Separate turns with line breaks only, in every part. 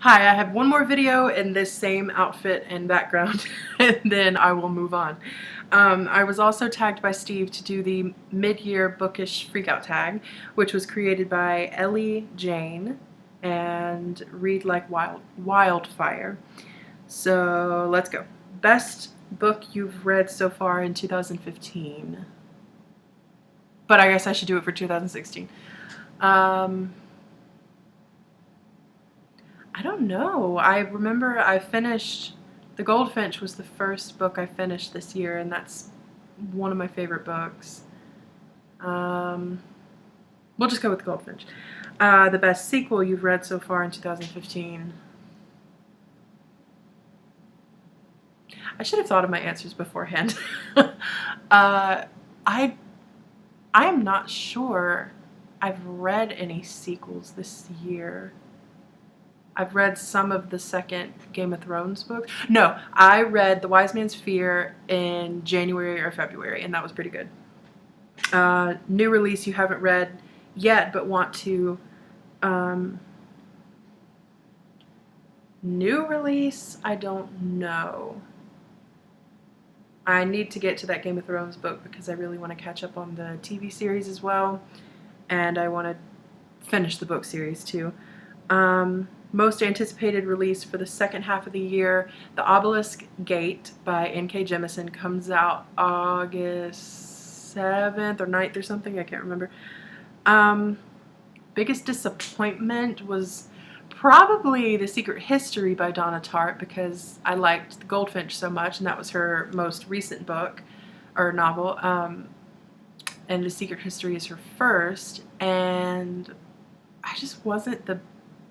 Hi, I have one more video in this same outfit and background, and then I will move on. I was also tagged by Steve to do the mid-year Bookish Freakout tag, which was created by Ellie Jane and Read Like Wildfire. So let's go. Best book you've read so far in 2015. But I guess I should do it for 2016. I don't know. I remember I finished The Goldfinch was the first book I finished this year, and that's one of my favorite books. We'll just go with The Goldfinch. The best sequel you've read so far in 2015. I should have thought of my answers beforehand. I am not sure I've read any sequels this year. I've read some of the second Game of Thrones book. No, I read The Wise Man's Fear in January or February, and that was pretty good. New release you haven't read yet, but want to. New release, I don't know. I need to get to that Game of Thrones book because I really want to catch up on the TV series as well, and I want to finish the book series too. Most anticipated release for the second half of the year, The Obelisk Gate by N.K. Jemisin comes out August 7th or 9th or something, I can't remember. Biggest disappointment was probably The Secret History by Donna Tartt because I liked The Goldfinch so much, and that was her most recent book or novel. And The Secret History is her first, and I just wasn't the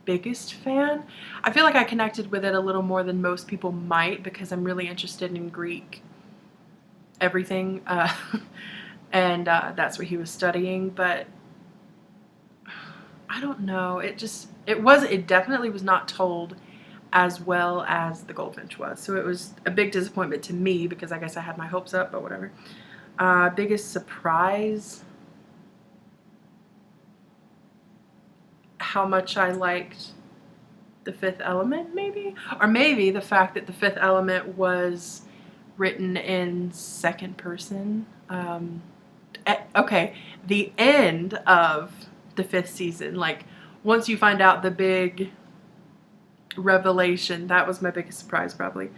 biggest fan. I feel like I connected with it a little more than most people might because I'm really interested in Greek everything, and that's what he was studying, but I don't know. It definitely was not told as well as The Goldfinch was, so it was a big disappointment to me because I guess I had my hopes up, but whatever. Biggest surprise, how much I liked The Fifth Element, maybe? Or maybe the fact that The Fifth Element was written in second person. Okay, the end of the 5th season, like once you find out the big revelation, that was my biggest surprise probably.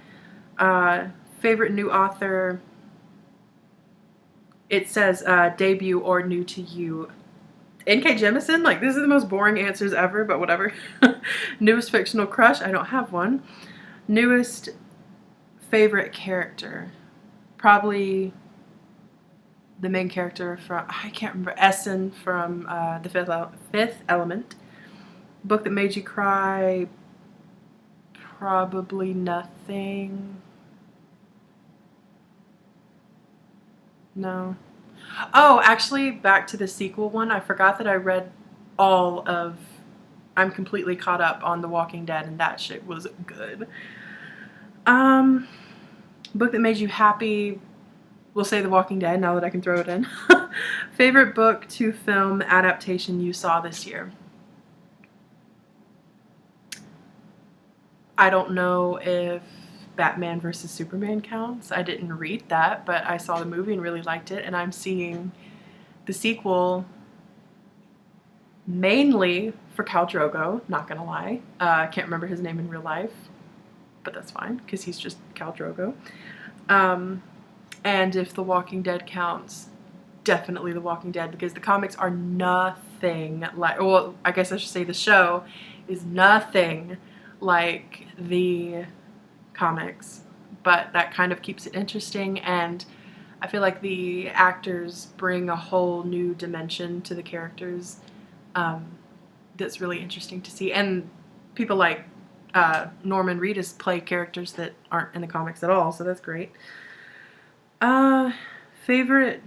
Favorite new author, it says debut or new to you. N.K. Jemisin, like this is the most boring answers ever, but whatever. Newest fictional crush, I don't have one. Newest favorite character, probably the main character from, I can't remember, Essen from The Fifth Element. Book that made you cry, probably nothing. No. Oh, actually, back to the sequel one. I forgot that I read all of. I'm completely caught up on The Walking Dead, and that shit was good. Book that made you happy. We'll say The Walking Dead now that I can throw it in. Favorite book to film adaptation you saw this year. I don't know if Batman vs. Superman counts. I didn't read that, but I saw the movie and really liked it, and I'm seeing the sequel mainly for Khal Drogo, not gonna lie. I can't remember his name in real life, but that's fine, because he's just Khal Drogo. And if The Walking Dead counts, definitely The Walking Dead, because the comics are nothing like, well, I guess I should say the show is nothing like the comics, but that kind of keeps it interesting, and I feel like the actors bring a whole new dimension to the characters that's really interesting to see, and people like Norman Reedus play characters that aren't in the comics at all, so that's great. Favorite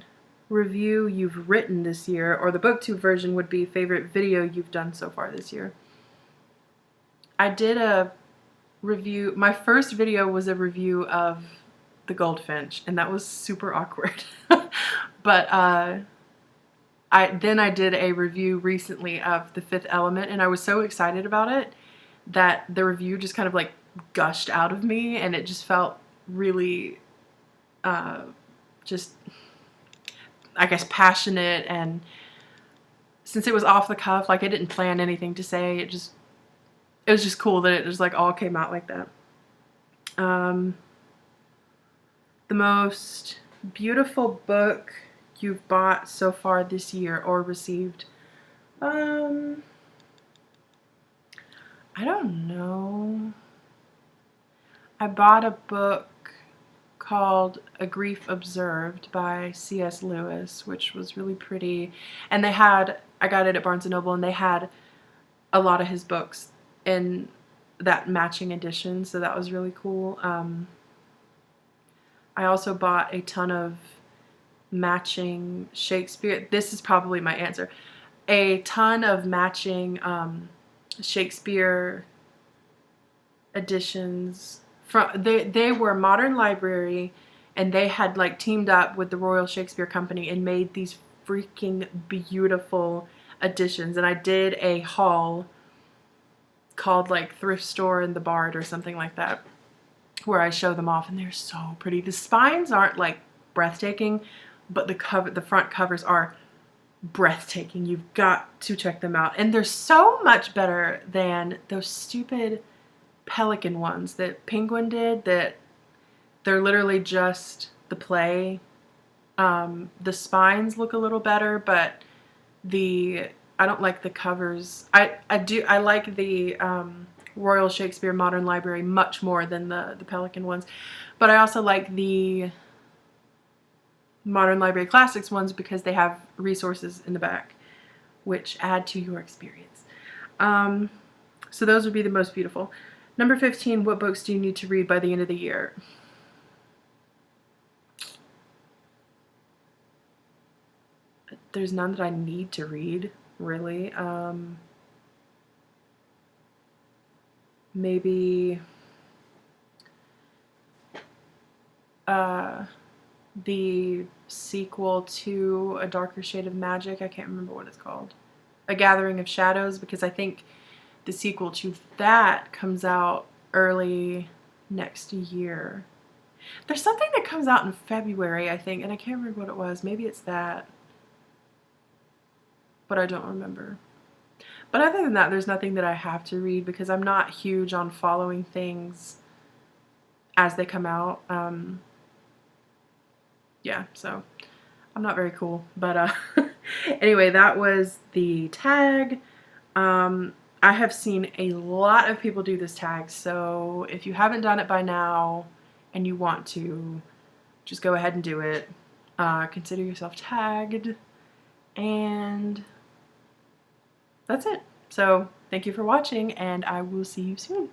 review you've written this year, or the booktube version would be favorite video you've done so far this year. I did a review, my first video was a review of The Goldfinch, and that was super awkward. But I did a review recently of The Fifth Element, and I was so excited about it that the review just kind of like gushed out of me, and it just felt really just, I guess, passionate. And since it was off the cuff, like I didn't plan anything to say, it was just cool that it just like all came out like that. The most beautiful book you've bought so far this year or received? I don't know. I bought a book called A Grief Observed by C.S. Lewis, which was really pretty. And I got it at Barnes & Noble, and they had a lot of his books in that matching edition, so that was really cool. I also bought a ton of matching Shakespeare. This is probably my answer. A ton of matching Shakespeare editions. They were Modern Library, and they had like teamed up with the Royal Shakespeare Company and made these freaking beautiful editions. And I did a haul called like Thrift Store and the Bard or something like that, where I show them off, and they're so pretty. The spines aren't like breathtaking, but the front covers are breathtaking. You've got to check them out. And they're so much better than those stupid Pelican ones that Penguin did, that they're literally just the play. The spines look a little better, but I don't like the covers. I like the Royal Shakespeare Modern Library much more than the Pelican ones. But I also like the Modern Library Classics ones because they have resources in the back, which add to your experience. So those would be the most beautiful. Number 15, what books do you need to read by the end of the year? There's none that I need to read, really. Maybe the sequel to A Darker Shade of Magic. I can't remember what it's called. A Gathering of Shadows, because I think the sequel to that comes out early next year. There's something that comes out in February, I think, and I can't remember what it was. Maybe it's that, but I don't remember. But other than that, there's nothing that I have to read because I'm not huge on following things as they come out. Yeah, so I'm not very cool. But anyway, that was the tag. I have seen a lot of people do this tag, so if you haven't done it by now and you want to, just go ahead and do it. Consider yourself tagged, and that's it. So thank you for watching, and I will see you soon.